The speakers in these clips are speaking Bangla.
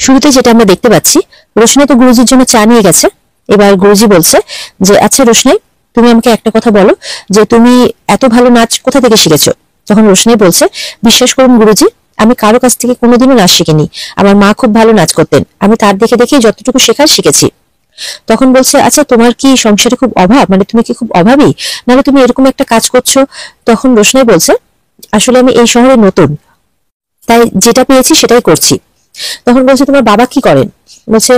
শুরুতে যেটা আমরা দেখতে পাচ্ছি, রোশনাই তো গুরুজির জন্য চা নিয়ে গেছে। এবার গুরুজি বলছে যে আচ্ছা রোশনাই, তুমি আমাকে একটা কথা বলো যে তুমি এত ভালো নাচ কোথা থেকে শিখেছো। তখন রোশনাই বলছে, বিশ্বাস করুন গুরুজি, আমি কারো কাছ থেকে কোনোদিনও নাচ শিখিনি। আমার মা খুব ভালো নাচ করতেন, আমি তার দেখে দেখে যতটুকু শেখার শিখেছি। তখন বলছে আচ্ছা তোমার কি সংসারে খুব অভাব, মানে তুমি কি খুব অভাবী, নাহলে তুমি এরকম একটা কাজ করছো। তখন রোশনাই বলছে আসলে আমি এই শহরে নতুন, তাই যেটা পেয়েছি সেটাই করছি। তখন বলছে তোমার বাবা কি করেন। বলছে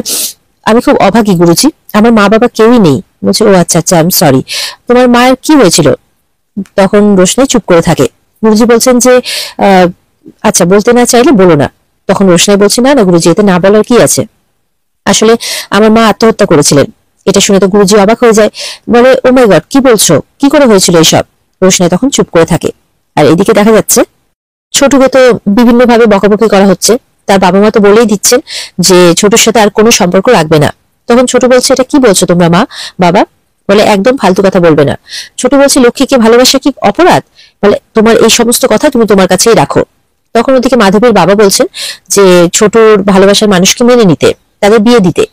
আমি খুব অভাগী গুরুজি, আমার মা বাবা কেউই নেই। বলছে ও আচ্ছা আচ্ছা, আই এম সরি, তোমার মায়ের কি হয়েছিল। তখন রোশনাই চুপ করে থাকে। গুরুজি বলছেন যে আচ্ছা বলতে না চাইলে বলো না। তখন রোশনাই বলছে না না গুরুজি, এতে না বলার কি আছে, আসলে আমার মা আত্মহত্যা করেছিলেন। এটা শুনে তো গুরুজি অবাক হয়ে যায়, বলে ও মাই গড, কি বলছো, কি করে হয়েছিল এইসব। রোশনাই তখন চুপ করে থাকে। আর এদিকে দেখা যাচ্ছে ছোটকে তো বিভিন্ন ভাবে বকাবকি করা হচ্ছে। তার বাবা মা তো বলেই দিচ্ছেন যে ছোটর সাথে আর কোনো সম্পর্ক রাখবে না। তখন ছোট বলছে এটা কি বলছো তোমরা মা বাবা, বলে একদম ফালতু কথা বলবে না। ছোট বলছে লক্ষ্মীকে ভালোবাসা কি অপরাধ, বলে তোমার এই সমস্ত কথা তুমি তোমার কাছেই রাখো। তখন ওদিকে মাধবীর বাবা বলছেন যে ছোটর ভালোবাসার মানুষকে মেনে নিতে, তাদের বিয়ে দিতে।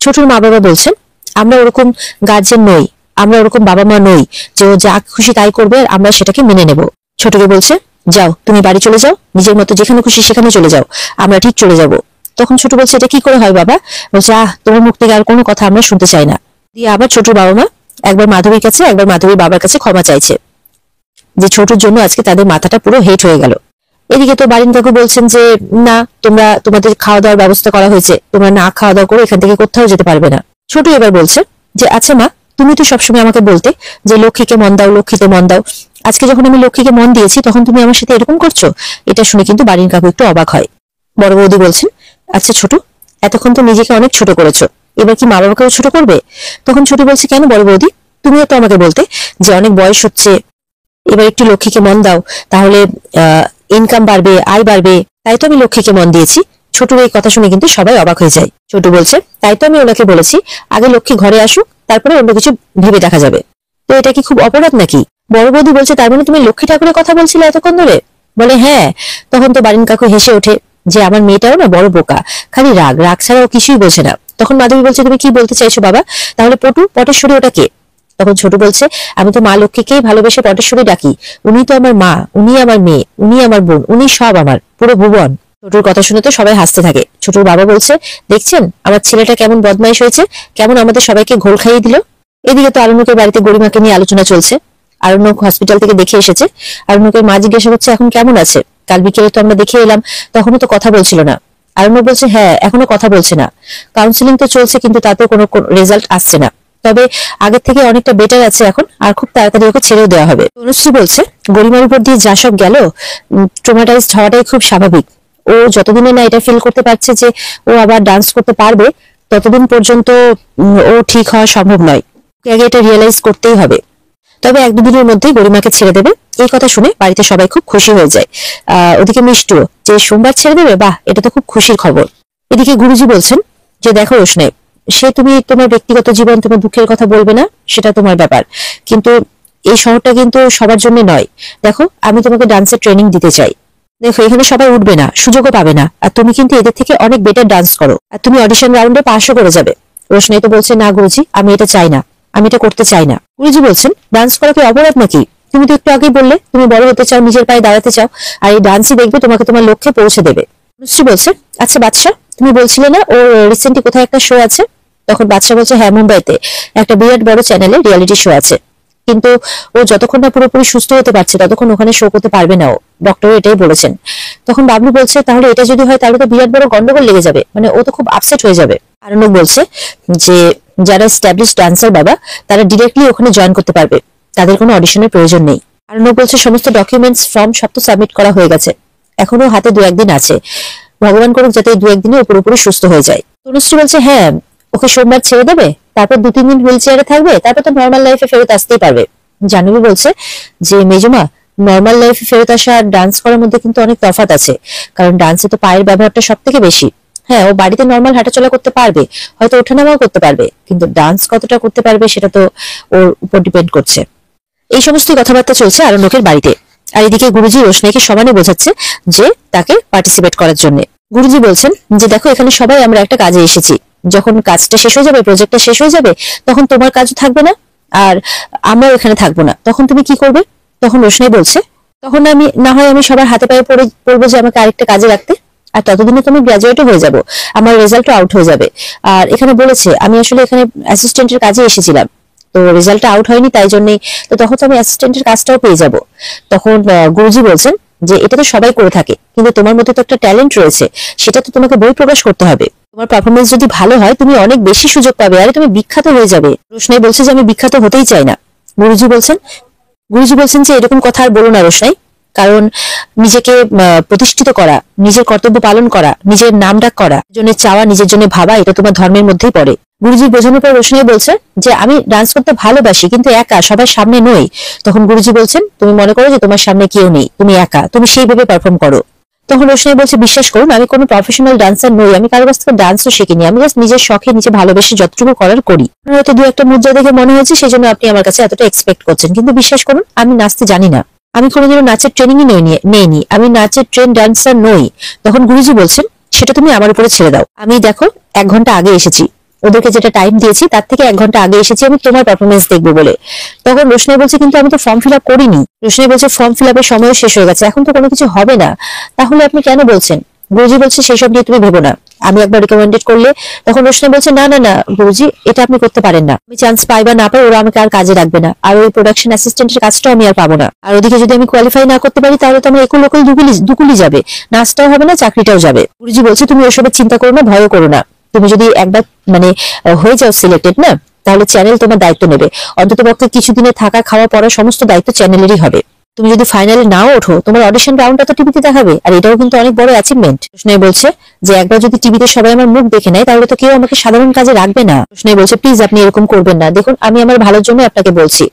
ছোটর মা বাবা বলছেন আমরা ওরকম গার্জেন নই, আমরা ওরকম বাবা মা নই যে ও যা খুশি তাই করবে আর আমরা সেটাকে মেনে নেব। ছোটকে বলছে যাও তুমি বাড়ি চলে যাও, নিজের মতো যেখানে খুশি সেখানে চলে যাও, আমরা ঠিক চলে যাব। তখন ছোট বলছে এটা কি করে হয় বাবা। বলছে তোমার মুখ থেকে আর কোনো কথা আমরা শুনতে চাই না। দিয়ে আবার ছোটর বাবা মা একবার মাধবীর কাছে একবার মাধবীর বাবার কাছে ক্ষমা চাইছে যে ছোটর জন্য আজকে তাদের মাথাটা পুরো হেট হয়ে গেল। এদিকে তো বারিন কাকু বলছেন যে না, তোমরা তোমাদের খাওয়া দাওয়ার ব্যবস্থা করা হয়েছে, তোমরা না খাওয়া দাওয়া করে এখান থেকে কোথাও যেতে পারবে না। ছোট এবার বলছে যে আচ্ছা মা, তুমি তো সবসময় আমাকে বলতে যে লক্ষ্মীকে মন দাও, লক্ষ্মীতে মন দাও, আজকে যখন আমি লক্ষ্মীকে মন দিয়েছি তখন তুমি আমার সাথে এরকম করছো। এটা শুনে কিন্তু বারিন কাকু একটু অবাক হয়। বড় বৌদি বলছেন আচ্ছা ছোট, এতক্ষণ তো নিজেকে অনেক ছোট করেছো, এবার কি মা বাবাকেও ছোট করবে। তখন ছোট বলছে কেন বড় বৌদি, তুমিও তো আমাকে বলতে যে অনেক বয়স হচ্ছে, এবার একটু লক্ষ্মীকে মন দাও, তাহলে ইনকাম বাড়বে, আয় বাড়বে, তাই তো আমি লক্ষ্মীকে মন দিয়েছি। ছোটুর এই কথা শুনে কিন্তু সবাই অবাক হয়ে যায়। ছোট বলছে তাই তো আমি ওনাকে বলেছি আগে লক্ষ্মী ঘরে আসুক, তারপরে অন্য কিছু ভেবে দেখা যাবে। তো এটা কি খুব অপরাধ নাকি। বড় বৌদি বলছে তার মানে তুমি লক্ষ্মী ঠাকুরের কথা বলছিলে এতক্ষণ ধরে। বলে হ্যাঁ। তখন তো বারিন কাকু হেসে ওঠে যে আমার মেয়েটাও না বড় বোকা, খালি রাগ রাগ ছাড়া ও কিছুই বোঝে না। তখন মাধবী বলছে তুমি কি বলতে চাইছো বাবা, তাহলে পটেশ্বরী ওটা কে। তখন ছোট বলছে আমি তো মা লক্ষ্মীকেই ভালোবেসে পটেশ্বরী ডাকি, উনি তো আমার মা, উনি আমার মেয়ে, উনি আমার বোন, উনি সব আমার, পুরো ভুবন। ছোটুর কথা শুনে তো সবাই হাসতে থাকে। ছোটুর বাবা বলছে দেখছেন আমার ছেলেটা কেমন বদমাইশ হয়েছে, কেমন আমাদের সবাইকে ঘোল খাইয়ে দিল। এদিকে তো আরণ্যকের বাড়িতে গরিমাকে নিয়ে আলোচনা চলছে। আরণ্যক হসপিটাল থেকে দেখে এসেছে। আরণ্যকের মা জিজ্ঞাসা করছে এখন কেমন আছে, কাল বিকেলে তো আমরা দেখে এলাম, তখনও তো কথা বলছিল না। আরণ্যক বলছে হ্যাঁ এখনো কথা বলছে না, কাউন্সিলিং তো চলছে কিন্তু তাতেও কোনো রেজাল্ট আসছে না, তবে আগের থেকে অনেকটা বেটার আছে এখন, আর খুব তাড়াতাড়ি ওকে ছেড়েও দেওয়া হবে। তনুশ্রী বলছে গরিমার উপর দিয়ে যা সব গেল, ট্রমাটাইজড হওয়াটাই খুব স্বাভাবিক। ও যতদিনে না এটা ফিল করতে পারছে যে ও আবার ডান্স করতে পারবে, ততদিন পর্যন্ত ও ঠিক হওয়া সম্ভব নয়। আগে এটা রিয়েলাইজ করতেই হবে। তবে এক দুদিনের মধ্যেই গরিমাকে ছেড়ে দেবে। এই কথা শুনে বাড়িতে সবাই খুব খুশি হয়ে যায়। ওদিকে মিষ্টু যে সোমবার ছেড়ে দেবে, বাহ এটা তো খুব খুশির খবর। এদিকে গুরুজি বলছেন যে দেখো রোশনাই, সে তুমি তোমার ব্যক্তিগত জীবন, তোমার দুঃখের কথা বলবে না, সেটা তোমার ব্যাপার, কিন্তু এই শহরটা কিন্তু সবার জন্য নয়। দেখো আমি তোমাকে ডান্সের ট্রেনিং দিতে চাই। দেখো এখানে সবাই উঠবে না, সুযোগও পাবে না, আর তুমি কিন্তু এদের থেকে অনেক বেটার ডান্স করো, আর তুমি অডিশন রাউন্ডে পাশও করে যাবে। রোশনাই তো বলছে না গুরুজি, আমি এটা চাই না, আমি এটা করতে চাই না। গুরুজি বলছেন ডান্স করা কি অপরাধ নাকি, তুমি তো একটু আগেই বললে তুমি বড় হতে চাও, নিজের পায়ে দাঁড়াতে চাও, আর এই ডান্সই দেখবে তোমাকে তোমার লক্ষ্যে পৌঁছে দেবে। অনুশ্রী বলছে আচ্ছা বাদশা, তুমি বলছিলে না ওর রিসেন্টলি কোথায় একটা শো আছে। তখন বাদশা বলছে হ্যাঁ মুম্বাইতে একটা বিরাট বড় চ্যানেলে রিয়েলিটি শো আছে, কিন্তু ও যতক্ষণ না পুরোপুরি সুস্থ হতে পারছে ততক্ষণ ওখানে শো করতে পারবে না, ও ডক্টর এটাই বলেছেন। তখন বাবলু বলছে তাহলে এটা যদি হয় তাহলে তো বিরাট বড় গন্ডগোল লেগে যাবে, মানে ও তো খুব আপসেট হয়ে যাবে। আরণ্যক বলছে যে যারা এস্টাবলিশ ডান্সার বাবা, তারা ডিরেক্টলি ওখানে জয়েন করতে পারবে, তাদের কোনো অডিশনের প্রয়োজন নেই। আরণ্যক বলছে সমস্ত ডকুমেন্টস ফর্ম সব তো সাবমিট করা হয়ে গেছে, এখনো হাতে 2-1 দিন আছে, ভগবান করুক যাতে 2-1 দিনে পুরোপুরি সুস্থ হয়ে যায়। তনুশ্রী বলছে হ্যাঁ ওকে সোমবার ছেড়ে দেবে, তারপর 2-3 দিন হুইল চেয়ারে থাকবে, তারপর তো নর্মাল লাইফে ফেরত আসতেই পারবে। জাহ্নবী বলছে যে মেজমা, নর্মাল লাইফে ফেরত আসা আর ডান্স করার মধ্যে কিন্তু অনেক তফাৎ আছে, কারণ ডান্সে তো পায়ের ব্যবহারটা সব থেকে বেশি। হ্যাঁ ও বাড়িতে নর্মাল হাঁটাচলা করতে পারবে, হয়তো ওঠানামাও করতে পারবে, কিন্তু ডান্স কতটা করতে পারবে সেটা তো ওর উপর ডিপেন্ড করছে। এই সমস্ত কথাবার্তা চলছে আরণ্যকের বাড়িতে। আর এদিকে গুরুজি রোশনাইকে সমানে বোঝাচ্ছে যে তাকে পার্টিসিপেট করার জন্য। গুরুজি বলছেন যে দেখো এখানে সবাই আমরা একটা কাজে এসেছি, যখন কাজটা শেষ হয়ে যাবে, প্রজেক্টটা শেষ হয়ে যাবে, তখন তোমার কাজও থাকবে না আর আমরাও এখানে থাকবো না, তখন তুমি কি করবে? তখন রোশনাই বলছে তখন আমি না হয় আমি সবার হাতে পায়ে পড়বো যে আমাকে আরেকটা কাজে রাখতে, আর ততদিনে তুমি গ্রাজুয়েটও হয়ে যাবো, আমার রেজাল্টও আউট হয়ে যাবে। আর এখানে বলেছে আমি আসলে এখানে অ্যাসিস্ট্যান্টের কাজে এসেছিলাম, তো রেজাল্টটা আউট হয়নি, তাই জন্যই তো তখন তো আমি অ্যাসিস্ট্যান্টের কাজটাও পেয়ে যাব। তখন গুরুজি বলছেন যে এটা তো সবাই করে থাকে, কিন্তু তোমার মধ্যে তো একটা ট্যালেন্ট রয়েছে, সেটা তো তোমাকে বই প্রকাশ করতে হবে। তোমার পারফরমেন্স যদি ভালো হয় তুমি অনেক বেশি সুযোগ পাবে, আরে তুমি বিখ্যাত হয়ে যাবে। রোশনাই বলছে যে আমি বিখ্যাত হতেই চাই না। গুরুজি বলছেন যে এরকম কথা আর বলো না রোশনাই, কারণ নিজেকে প্রতিষ্ঠিত করা, নিজের কর্তব্য পালন করা, নিজের নাম ডাক করা, জন্য চাওয়া, নিজের জন্য ভাবা, এটা তোমার ধর্মের মধ্যেই পড়ে। গুরুজি বোঝানোর পর রোশনাই বলছে যে আমি ডান্স করতে ভালোবাসি, কিন্তু একা, সবার সামনে নই। তখন গুরুজি বলছেন তুমি মনে করো যে তোমার সামনে কেউ নেই, তুমি একা, তুমি সেইভাবে পারফর্ম করো। তখন রোশনাই বলছে বিশ্বাস করুন আমি কোনো প্রফেশনাল ডান্সার নই, আমি কারো কাছ থেকে ডান্সও শিখিনি, আমি জাস্ট নিজের শখে নিজে ভালোবেসে যতটুকু করার করি। হয়তো দু একটা মুদ্রা দেখে মনে হয়েছে সেজন্য আপনি আমার কাছে এতটা এক্সপেক্ট করছেন, কিন্তু বিশ্বাস করুন আমি নাচতে জানি না, আমি কোনোদিনও নাচের ট্রেনিংই নেইনি, আমি নাচের ট্রেন ডান্সার নই। তখন গুরুজি বলছেন সেটা তুমি আমার উপরে ছেড়ে দাও, আমি দেখো 1 ঘন্টা আগে এসেছি, ওদেরকে যেটা টাইম দিয়েছি তার থেকে 1 ঘন্টা আগে এসেছি আমি তোমার পারফরমেন্স দেখবো বলে। তখন রোশনাই বলছে কিন্তু আমি তো ফর্ম ফিল আপ করিনি। রোশনাই বলছে ফর্ম ফিল আপের সময়ও শেষ হয়ে গেছে, এখন তো কোনো কিছু হবে না, তাহলে আপনি কেন বলছেন? গুরুজি বলছে সেসব নিয়ে তুমি ভেবো না, আমি একবার রিকমেন্ডেড করলে। তখন রোশনাই বলছে না না না গুরুজি, এটা আপনি করতে পারেন না, আমি চান্স পাই বা না পাই ওরা আমাকে আর কাজে রাখবে না, আর ওই প্রোডাকশন অ্যাসিস্ট্যান্টের কাজটাও আমি আর পাবো না। আর ওদিকে যদি আমি কোয়ালিফাই না করতে পারি তাহলে তো আমার একুল ওকুল দুকুলি যাবে, নাচটাও হবে না, চাকরিটাও যাবে। গুরুজি বলছে তুমি ওসবের চিন্তা করো না, ভয়ও করো না, তুমি যদি একবার মানে হয়ে যাও সিলেক্টেড না, তাহলে চ্যানেল তোমার দায়িত্ব নেবে, অন্তত পক্ষে কিছুদিনে থাকা খাওয়া পড়া সমস্ত দায়িত্ব চ্যানেলেরই হবে। তুমি যদি ফাইনালে নাও ওঠো তোমার অডিশন রাউন্ডটা তো টিভিতে দেখাবে, আর এটাও কিন্তু অনেক বড় অ্যাচিভমেন্ট। রোশনাই বলছে যে একবার যদি টিভিতে সবাই আমার মুখ দেখে নেয় তাহলে তো কেউ আমাকে সাধারণ কাজে রাখবে না। রোশনাই বলছে প্লিজ আপনি এরকম করবেন না, দেখুন আমি আমার ভালোর জন্য আপনাকে বলছি।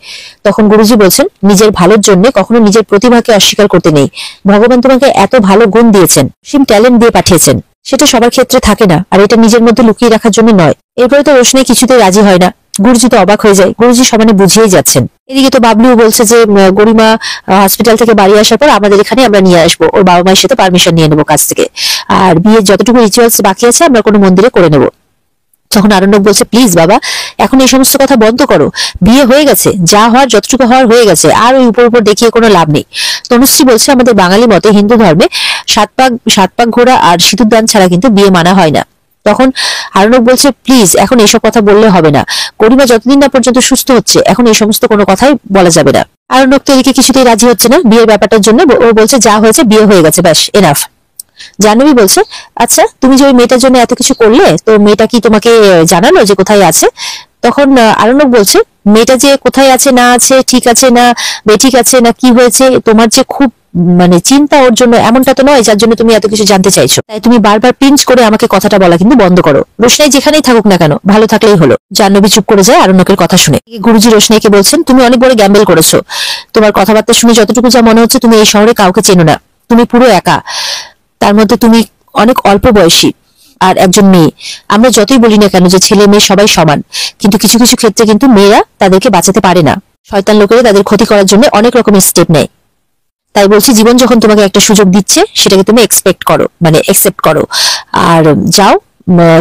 তখন গুরুজি বলছেন নিজের ভালোর জন্য কখনো নিজের প্রতিভাকে অস্বীকার করতে নেই, ভগবান তোমাকে এত ভালো গুণ দিয়েছেন, সীম ট্যালেন্ট দিয়ে পাঠিয়েছেন, সেটা সবার ক্ষেত্রে থাকে না, আর এটা নিজের মধ্যে লুকিয়ে রাখার জন্য নয়। এরপরে তো রোশনাই কিছুতেই রাজি হয় না, গুরুজি তো অবাক হয়ে যায়, গুরুজি সমানে বুঝিয়েই যাচ্ছেন। এদিকে তো বাবলুও বলছে যে গরিমা হসপিটাল থেকে বাড়ি আসার পর আমাদের এখানে আমরা নিয়ে আসবো, ওর বাবা মায়ের সাথে পারমিশন নিয়ে নেবো কাছ থেকে, আর বিয়ের যতটুকু রিচুয়ালস বাকি আছে আমরা কোনো মন্দিরে করে নেবো। তখন আরণ্যক বলছে প্লিজ বাবা এখন এই সমস্ত কথা বন্ধ করো, বিয়ে হয়ে গেছে, যা হওয়ার যতটুকু হওয়ার হয়ে গেছে, আর ওই উপর উপর দেখিয়ে কোনো লাভ নেই। তনুশ্রী বলছে আমাদের বাঙালি মতে হিন্দু ধর্মে সাত পাক ঘোড়া আর সিঁদুর দান ছাড়া কিন্তু বিয়ে মানা হয় না। তখন আরণ্যক বলছে প্লিজ এখন এইসব কথা বললে হবে না, গরিমা যতদিন না পর্যন্ত সুস্থ হচ্ছে এখন এই সমস্ত কোনো কথাই বলা যাবে না। আরণ্যক তো এদিকে কিছুতেই রাজি হচ্ছে না বিয়ের ব্যাপারটার জন্য, ও বলছে যা হয়েছে বিয়ে হয়ে গেছে, ব্যাস এনাফ। জাহ্নবী বলছে আচ্ছা তুমি যে ওই মেয়েটার জন্য এত কিছু করলে, তো মেয়েটা কি তোমাকে জানালো যে কোথায় আছে? তখন আরণ্যক বলছে মেয়েটা যে কোথায় আছে না আছে, ঠিক আছে না বেঠিক আছে না কি হয়েছে, তোমার যে খুব মানে চিন্তা ওর জন্য, এমনটা তো নয় যার জন্য তুমি এত কিছু জানতে চাইছো, তাই তুমি বারবার পিঞ্চ করে আমাকে কথাটা বলা কিন্তু বন্ধ করো। রোশনাই যেখানেই থাকুক না কেন ভালো থাকলেই হলো। জাহ্নবী চুপ করে যায় আরণ্যকের কথা শুনে। গুরুজি রোশনাইকে বলছেন তুমি অনেক বড় গ্যাম্বেল করেছো, তোমার কথাবার্তা শুনে যতটুকু যা মনে হচ্ছে তুমি এই শহরে কাউকে চেনো না, তুমি পুরো একা, তার মধ্যে তুমি অনেক অল্প বয়সী আর একজন মেয়ে। আমরা যতই বলি না কেন যে ছেলে মেয়ে সবাই সমান, কিন্তু কিছু কিছু ক্ষেত্রে কিন্তু মেয়েরা তাদেরকে বাঁচাতে পারে না, শয়তান লোকেরা তাদের ক্ষতি করার জন্য অনেক রকমের স্টেপ নেয়। তাই বলছি জীবন যখন তোমাকে একটা সুযোগ দিচ্ছে সেটাকে তুমি একসেপ্ট করো আর যাও।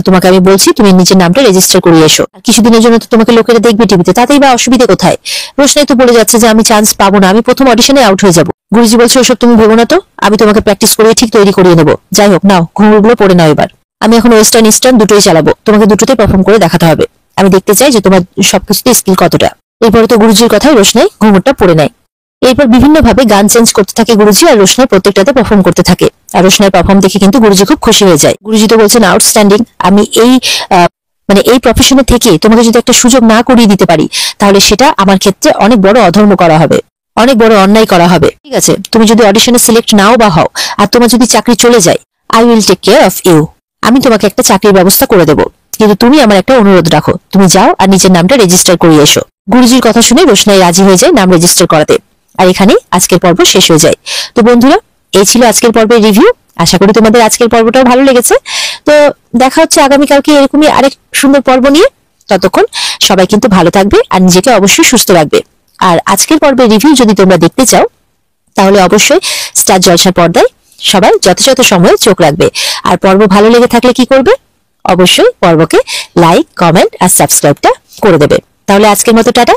তোমাকে আমি বলছি তুমি নিজের নামটা রেজিস্টার করিয়ে এসো, আর কিছুদিনের জন্য তো তোমাকে লোকেরা দেখবে টিভিতে, তাতেই বা অসুবিধা কোথায়? রোশনাই তো বলে যাচ্ছে যে আমি চান্স পাবো না, আমি প্রথম অডিশনে আউট হয়ে যাবো। গুরুজি বলছে ওসব তুমি ভেবো না তো, আমি তোমাকে প্র্যাকটিস করিয়ে ঠিক তৈরি করিয়ে নেবো। যাই হোক নাও ঘুঙুরগুলো পরে নাও এবার, আমি এখন ওয়েস্টার্ন ইস্টার্ন দুটোই চালাবো, তোমাকে দুটোতে পারফর্ম করে দেখাতে হবে, আমি দেখতে চাই যে তোমার সবকিছুতে স্কিল কতটা। এরপরে তো গুরুজির কথায় রোশনাই ঘুঙুরটা পরে নেয়। এরপর বিভিন্ন ভাবে গান চেঞ্জ করতে থাকে গুরুজি, আর রোশনাই প্রত্যেকটাতে পারফর্ম করতে থাকে, আর রোশনাই পারফর্ম দেখে কিন্তু গুরুজি খুব খুশি হয়ে যায়। গুরুজি তো বলছেন আউটস্ট্যান্ডিং, আমি এই প্রফেশনে থেকে তোমাকে যদি একটা সুযোগ না করিয়ে দিতে পারি তাহলে সেটা আমার ক্ষেত্রে অনেক বড় অধর্ম করা হবে, অনেক বড় অন্যায় করা হবে। ঠিক আছে, তুমি যদি অডিশনে সিলেক্ট নাও বা হও আর তোমার যদি চাকরি চলে যায়, I will take care of you, আমি তোমাকে একটা চাকরির ব্যবস্থা করে দেবো, কিন্তু তুমি আমার একটা অনুরোধ রাখো, তুমি যাও আর নিজের নামটা রেজিস্টার করিয়ে এসো। গুরুজির কথা শুনে রোশনাই রাজি হয়ে যায় নাম রেজিস্টার করাতে, আর এখানেই আজকের পর্ব শেষ হয়ে যায়। তো বন্ধুরা এই ছিল আজকের পর্বের রিভিউ, আশা করি তোমাদের আজকের পর্বটাও ভালো লেগেছে। তো দেখা হচ্ছে আগামীকালকে এরকমই আরেক সুন্দর পর্ব নিয়ে, ততক্ষণ সবাই কিন্তু ভালো থাকবে আর নিজেকে অবশ্যই সুস্থ রাখবে। আর আজকের পর্বের রিভিউ যদি তোমরা দেখতে চাও তাহলে অবশ্যই স্টার জলসার পর্দায় সবাই যথাযথ সময়ে চোখ রাখবে। আর পর্ব ভালো লেগে থাকলে কি করবে? অবশ্যই পর্বকে লাইক, কমেন্ট আর সাবস্ক্রাইবটা করে দেবে। তাহলে আজকের মতো টাটা।